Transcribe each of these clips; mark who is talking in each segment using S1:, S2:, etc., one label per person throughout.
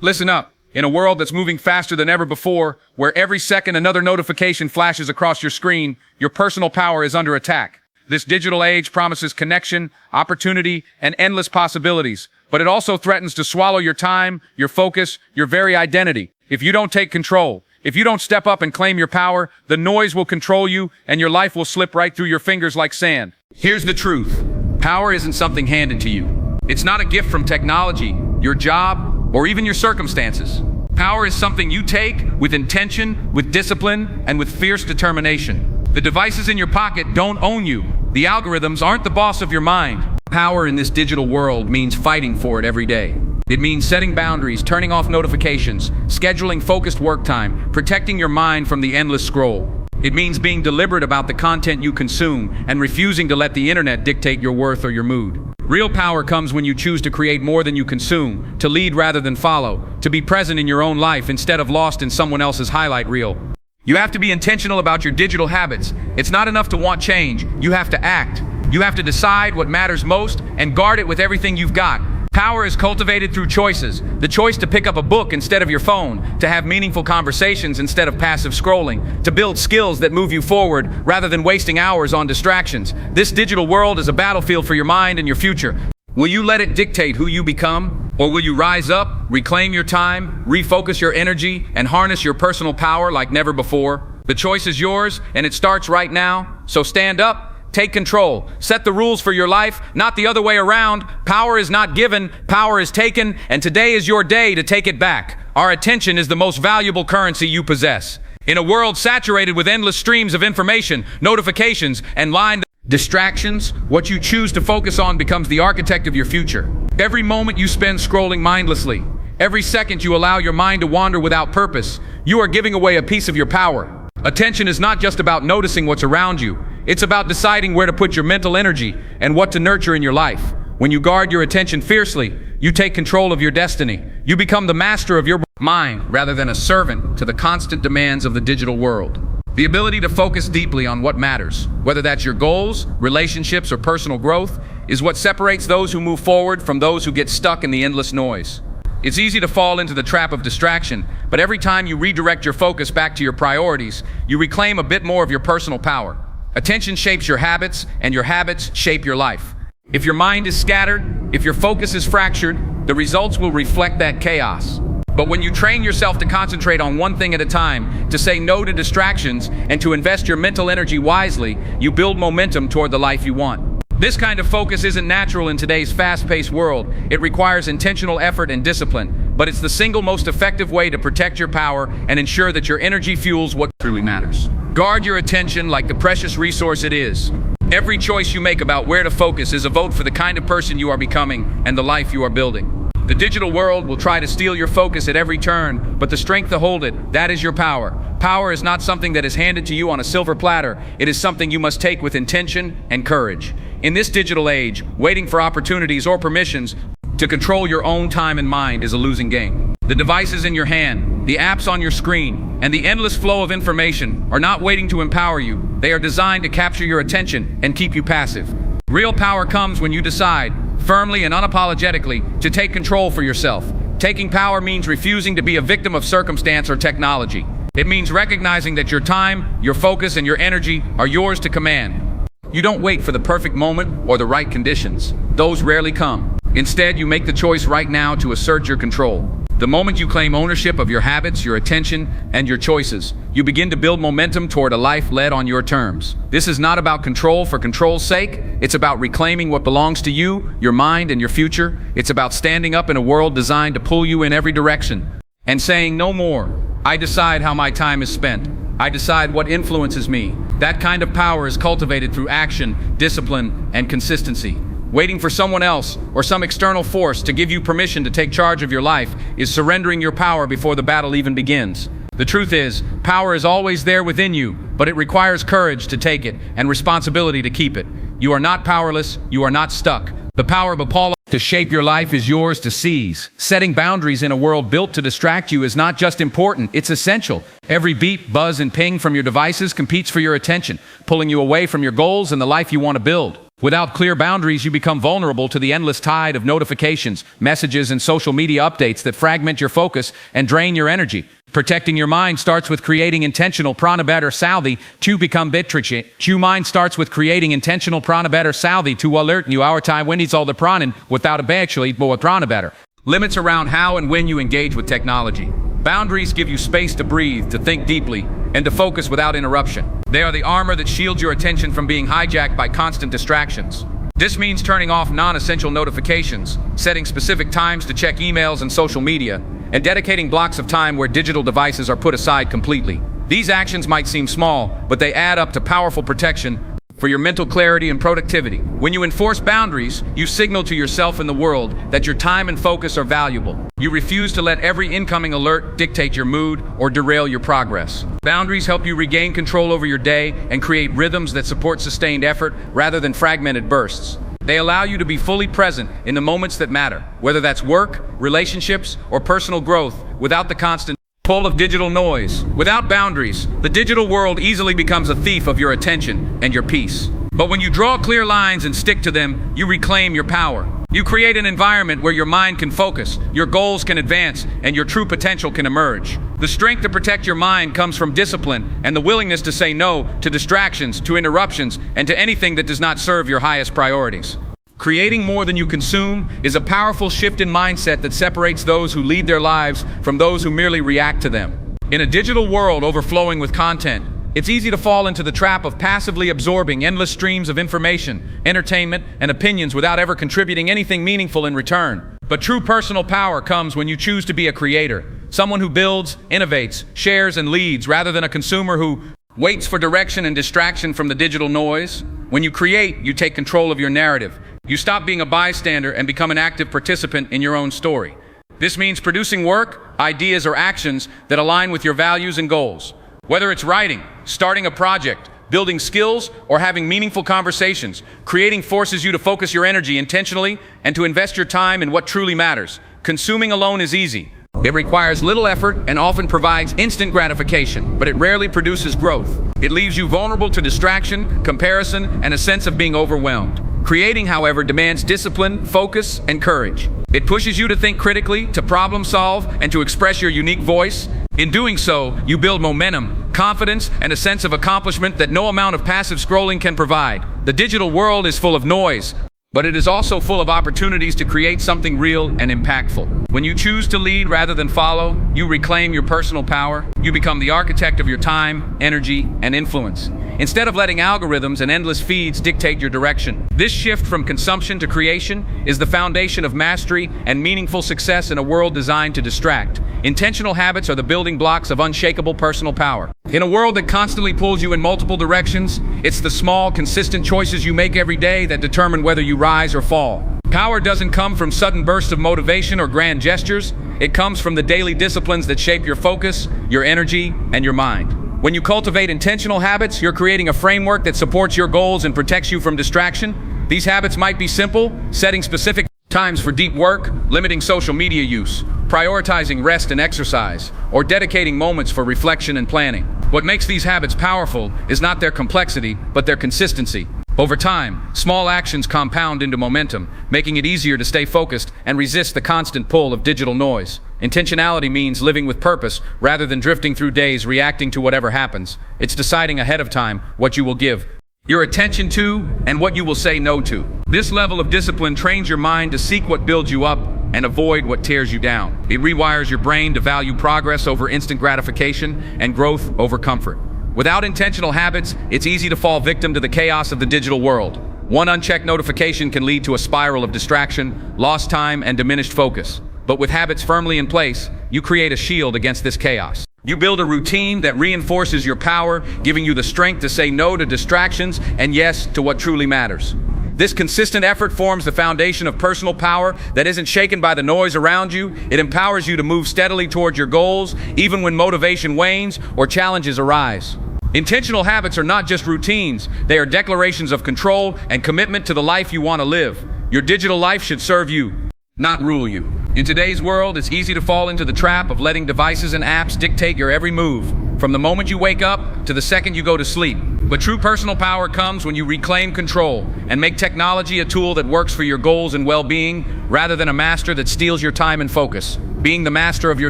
S1: Listen up. In a world that's moving faster than ever before, where every second another notification flashes across your screen, your personal power is under attack. This digital age promises connection, opportunity, and endless possibilities, but it also threatens to swallow your time, your focus, your very identity. If you don't take control, if you don't step up and claim your power, the noise will control you and your life will slip right through your fingers like sand. Here's the truth. Power isn't something handed to you. It's not a gift from technology, your job, or even your circumstances. Power is something you take with intention, with discipline, and with fierce determination. The devices in your pocket don't own you. The algorithms aren't the boss of your mind. Power in this digital world means fighting for it every day. It means setting boundaries, turning off notifications, scheduling focused work time, protecting your mind from the endless scroll. It means being deliberate about the content you consume and refusing to let the internet dictate your worth or your mood. Real power comes when you choose to create more than you consume, to lead rather than follow, to be present in your own life instead of lost in someone else's highlight reel. You have to be intentional about your digital habits. It's not enough to want change. You have to act. You have to decide what matters most and guard it with everything you've got. Power is cultivated through choices. The choice to pick up a book instead of your phone, to have meaningful conversations instead of passive scrolling, to build skills that move you forward rather than wasting hours on distractions. This digital world is a battlefield for your mind and your future. Will you let it dictate who you become? Or will you rise up, reclaim your time, refocus your energy, and harness your personal power like never before? The choice is yours, and it starts right now. So stand up. Take control. Set the rules for your life, not the other way around. Power is not given, power is taken, and today is your day to take it back. Our attention is the most valuable currency you possess. In a world saturated with endless streams of information, notifications, and lined distractions, what you choose to focus on becomes the architect of your future. Every moment you spend scrolling mindlessly, every second you allow your mind to wander without purpose, you are giving away a piece of your power. Attention is not just about noticing what's around you. It's about deciding where to put your mental energy and what to nurture in your life. When you guard your attention fiercely, you take control of your destiny. You become the master of your mind rather than a servant to the constant demands of the digital world. The ability to focus deeply on what matters, whether that's your goals, relationships, or personal growth, is what separates those who move forward from those who get stuck in the endless noise. It's easy to fall into the trap of distraction, but every time you redirect your focus back to your priorities, you reclaim a bit more of your personal power. Attention shapes your habits, and your habits shape your life. If your mind is scattered, if your focus is fractured, the results will reflect that chaos. But when you train yourself to concentrate on one thing at a time, to say no to distractions, and to invest your mental energy wisely, you build momentum toward the life you want. This kind of focus isn't natural in today's fast-paced world. It requires intentional effort and discipline, but it's the single most effective way to protect your power and ensure that your energy fuels what truly matters. Guard your attention like the precious resource it is. Every choice you make about where to focus is a vote for the kind of person you are becoming and the life you are building. The digital world will try to steal your focus at every turn, but the strength to hold it, that is your power. Power is not something that is handed to you on a silver platter. It is something you must take with intention and courage. In this digital age, waiting for opportunities or permissions to control your own time and mind is a losing game. The devices in your hand, the apps on your screen, and the endless flow of information are not waiting to empower you. They are designed to capture your attention and keep you passive. Real power comes when you decide, firmly and unapologetically, to take control for yourself. Taking power means refusing to be a victim of circumstance or technology. It means recognizing that your time, your focus, and your energy are yours to command. You don't wait for the perfect moment or the right conditions. Those rarely come. Instead, you make the choice right now to assert your control. The moment you claim ownership of your habits, your attention, and your choices, you begin to build momentum toward a life led on your terms. This is not about control for control's sake. It's about reclaiming what belongs to you, your mind, and your future. It's about standing up in a world designed to pull you in every direction and saying no more. I decide how my time is spent. I decide what influences me. That kind of power is cultivated through action, discipline, and consistency. Waiting for someone else or some external force to give you permission to take charge of your life is surrendering your power before the battle even begins. The truth is, power is always there within you, but it requires courage to take it and responsibility to keep it. You are not powerless, you are not stuck. The power of Paul to shape your life is yours to seize. Setting boundaries in a world built to distract you is not just important, it's essential. Every beep, buzz, and ping from your devices competes for your attention, pulling you away from your goals and the life you want to build. Without clear boundaries, you become vulnerable to the endless tide of notifications, messages, and social media updates that fragment your focus and drain your energy. Protecting your mind starts with creating intentional pranabata salvi to become bitrice. Your mind starts with creating intentional pranabata salvi to alert you our time when it's all the pranan without a actually but pranabata. Limits around how and when you engage with technology. Boundaries give you space to breathe, to think deeply, and to focus without interruption. They are the armor that shields your attention from being hijacked by constant distractions. This means turning off non-essential notifications, setting specific times to check emails and social media, and dedicating blocks of time where digital devices are put aside completely. These actions might seem small, but they add up to powerful protection for your mental clarity and productivity. When you enforce boundaries, you signal to yourself and the world that your time and focus are valuable. You refuse to let every incoming alert dictate your mood or derail your progress. Boundaries help you regain control over your day and create rhythms that support sustained effort rather than fragmented bursts. They allow you to be fully present in the moments that matter, whether that's work, relationships, or personal growth, without the constant pull of digital noise. Without boundaries, the digital world easily becomes a thief of your attention and your peace. But when you draw clear lines and stick to them, you reclaim your power. You create an environment where your mind can focus, your goals can advance, and your true potential can emerge. The strength to protect your mind comes from discipline and the willingness to say no to distractions, to interruptions, and to anything that does not serve your highest priorities. Creating more than you consume is a powerful shift in mindset that separates those who lead their lives from those who merely react to them. In a digital world overflowing with content, it's easy to fall into the trap of passively absorbing endless streams of information, entertainment, and opinions without ever contributing anything meaningful in return. But true personal power comes when you choose to be a creator, someone who builds, innovates, shares, and leads, rather than a consumer who waits for direction and distraction from the digital noise. When you create, you take control of your narrative. You stop being a bystander and become an active participant in your own story. This means producing work, ideas, or actions that align with your values and goals. Whether it's writing, starting a project, building skills, or having meaningful conversations, creating forces you to focus your energy intentionally and to invest your time in what truly matters. Consuming alone is easy. It requires little effort and often provides instant gratification, but it rarely produces growth. It leaves you vulnerable to distraction, comparison, and a sense of being overwhelmed. Creating, however, demands discipline, focus, and courage. It pushes you to think critically, to problem solve, and to express your unique voice. In doing so, you build momentum, confidence, and a sense of accomplishment that no amount of passive scrolling can provide. The digital world is full of noise, but it is also full of opportunities to create something real and impactful. When you choose to lead rather than follow, you reclaim your personal power. You become the architect of your time, energy, and influence, instead of letting algorithms and endless feeds dictate your direction. This shift from consumption to creation is the foundation of mastery and meaningful success in a world designed to distract. Intentional habits are the building blocks of unshakable personal power. In a world that constantly pulls you in multiple directions, it's the small, consistent choices you make every day that determine whether you rise or fall. Power doesn't come from sudden bursts of motivation or grand gestures. It comes from the daily disciplines that shape your focus, your energy, and your mind. When you cultivate intentional habits, you're creating a framework that supports your goals and protects you from distraction. These habits might be simple, setting specific times for deep work, limiting social media use, prioritizing rest and exercise, or dedicating moments for reflection and planning. What makes these habits powerful is not their complexity, but their consistency. Over time, small actions compound into momentum, making it easier to stay focused and resist the constant pull of digital noise. Intentionality means living with purpose rather than drifting through days reacting to whatever happens. It's deciding ahead of time what you will give your attention to and what you will say no to. This level of discipline trains your mind to seek what builds you up and avoid what tears you down. It rewires your brain to value progress over instant gratification and growth over comfort. Without intentional habits, it's easy to fall victim to the chaos of the digital world. One unchecked notification can lead to a spiral of distraction, lost time, and diminished focus. But with habits firmly in place, you create a shield against this chaos. You build a routine that reinforces your power, giving you the strength to say no to distractions and yes to what truly matters. This consistent effort forms the foundation of personal power that isn't shaken by the noise around you. It empowers you to move steadily toward your goals, even when motivation wanes or challenges arise. Intentional habits are not just routines, they are declarations of control and commitment to the life you want to live. Your digital life should serve you, not rule you. In today's world, it's easy to fall into the trap of letting devices and apps dictate your every move. from the moment you wake up to the second you go to sleep. But true personal power comes when you reclaim control and make technology a tool that works for your goals and well-being, rather than a master that steals your time and focus. Being the master of your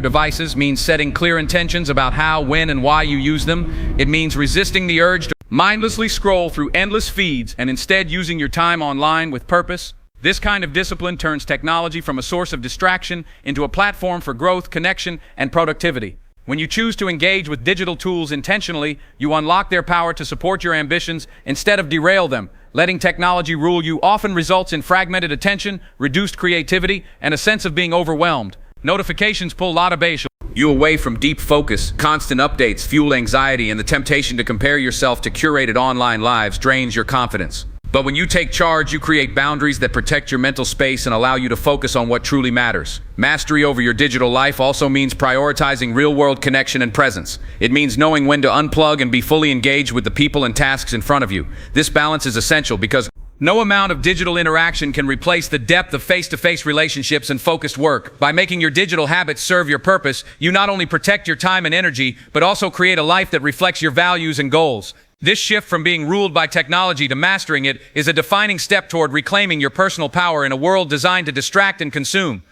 S1: devices means setting clear intentions about how, when, and why you use them. It means resisting the urge to mindlessly scroll through endless feeds and instead using your time online with purpose. This kind of discipline turns technology from a source of distraction into a platform for growth, connection, and productivity. When you choose to engage with digital tools intentionally, you unlock their power to support your ambitions instead of derail them. Letting technology rule you often results in fragmented attention, reduced creativity, and a sense of being overwhelmed. Notifications pull you away from deep focus. Constant updates fuel anxiety, and the temptation to compare yourself to curated online lives drains your confidence. But when you take charge, you create boundaries that protect your mental space and allow you to focus on what truly matters. Mastery over your digital life also means prioritizing real-world connection and presence. It means knowing when to unplug and be fully engaged with the people and tasks in front of you. This balance is essential because no amount of digital interaction can replace the depth of face-to-face relationships and focused work. By making your digital habits serve your purpose, you not only protect your time and energy, but also create a life that reflects your values and goals. This shift from being ruled by technology to mastering it is a defining step toward reclaiming your personal power in a world designed to distract and consume.